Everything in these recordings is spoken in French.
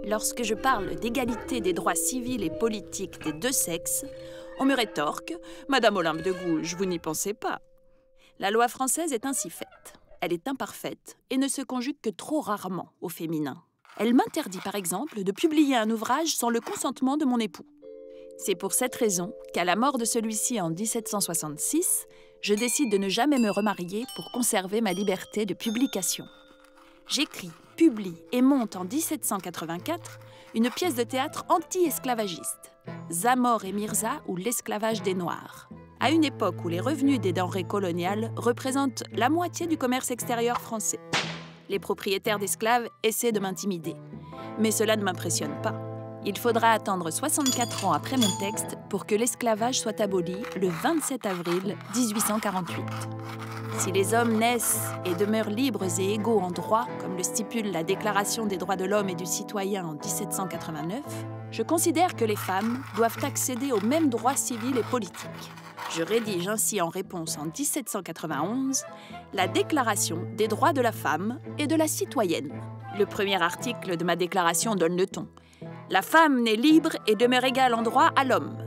Lorsque je parle d'égalité des droits civils et politiques des deux sexes, on me rétorque « Madame Olympe de Gouges, vous n'y pensez pas ». La loi française est ainsi faite. Elle est imparfaite et ne se conjugue que trop rarement au féminin. Elle m'interdit par exemple de publier un ouvrage sans le consentement de mon époux. C'est pour cette raison qu'à la mort de celui-ci en 1766, je décide de ne jamais me remarier pour conserver ma liberté de publication. J'écris, publie et monte en 1784 une pièce de théâtre anti-esclavagiste, Zamor et Mirza ou l'esclavage des Noirs, à une époque où les revenus des denrées coloniales représentent la moitié du commerce extérieur français. Les propriétaires d'esclaves essaient de m'intimider, mais cela ne m'impressionne pas. Il faudra attendre 64 ans après mon texte pour que l'esclavage soit aboli le 27 avril 1848. Si les hommes naissent et demeurent libres et égaux en droit, comme le stipule la Déclaration des droits de l'homme et du citoyen en 1789, je considère que les femmes doivent accéder aux mêmes droits civils et politiques. Je rédige ainsi en réponse en 1791 la Déclaration des droits de la femme et de la citoyenne. Le premier article de ma déclaration donne le ton. La femme naît libre et demeure égale en droit à l'homme.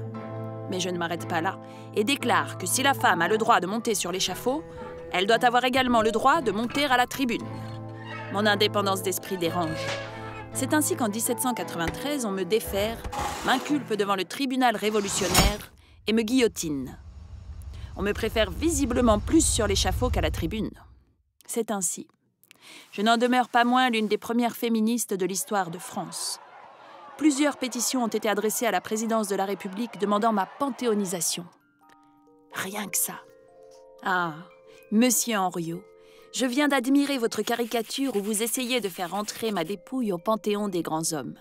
Mais je ne m'arrête pas là et déclare que si la femme a le droit de monter sur l'échafaud, elle doit avoir également le droit de monter à la tribune. Mon indépendance d'esprit dérange. C'est ainsi qu'en 1793, on me défère, m'inculpe devant le tribunal révolutionnaire et me guillotine. On me préfère visiblement plus sur l'échafaud qu'à la tribune. C'est ainsi. Je n'en demeure pas moins l'une des premières féministes de l'histoire de France. Plusieurs pétitions ont été adressées à la présidence de la République demandant ma panthéonisation. Rien que ça. Ah, monsieur Henriot, je viens d'admirer votre caricature où vous essayez de faire entrer ma dépouille au panthéon des grands hommes.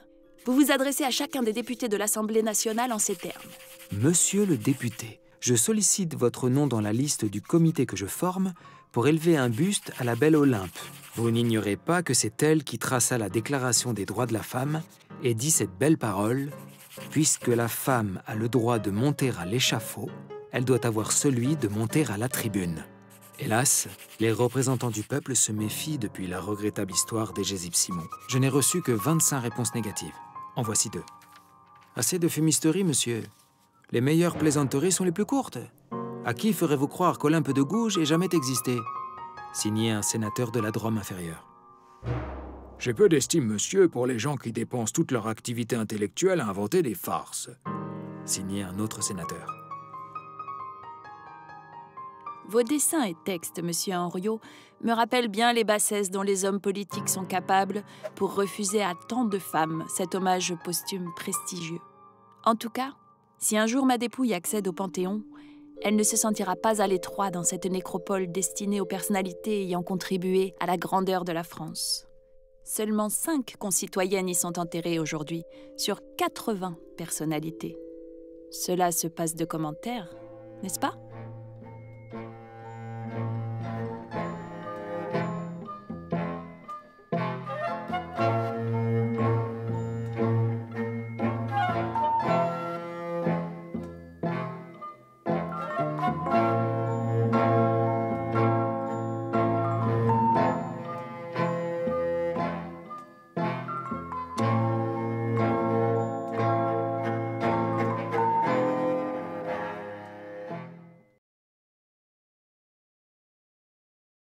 Vous vous adressez à chacun des députés de l'Assemblée nationale en ces termes. Monsieur le député, je sollicite votre nom dans la liste du comité que je forme pour élever un buste à la belle Olympe. Vous n'ignorez pas que c'est elle qui traça la Déclaration des droits de la femme et dit cette belle parole « Puisque la femme a le droit de monter à l'échafaud, elle doit avoir celui de monter à la tribune. » Hélas, les représentants du peuple se méfient depuis la regrettable histoire d'Hégésippe-Simon. Je n'ai reçu que 25 réponses négatives. En voici 2. Assez de fumisterie, monsieur. Les meilleures plaisanteries sont les plus courtes. À qui ferez-vous croire qu'Olympe de Gouges ait jamais existé? Signé un sénateur de la Drôme inférieure. J'ai peu d'estime, monsieur, pour les gens qui dépensent toute leur activité intellectuelle à inventer des farces. Signé un autre sénateur. Vos dessins et textes, monsieur Henriot, me rappellent bien les bassesses dont les hommes politiques sont capables pour refuser à tant de femmes cet hommage posthume prestigieux. En tout cas, si un jour ma dépouille accède au Panthéon, elle ne se sentira pas à l'étroit dans cette nécropole destinée aux personnalités ayant contribué à la grandeur de la France. Seulement 5 concitoyennes y sont enterrées aujourd'hui, sur 80 personnalités. Cela se passe de commentaires, n'est-ce pas ?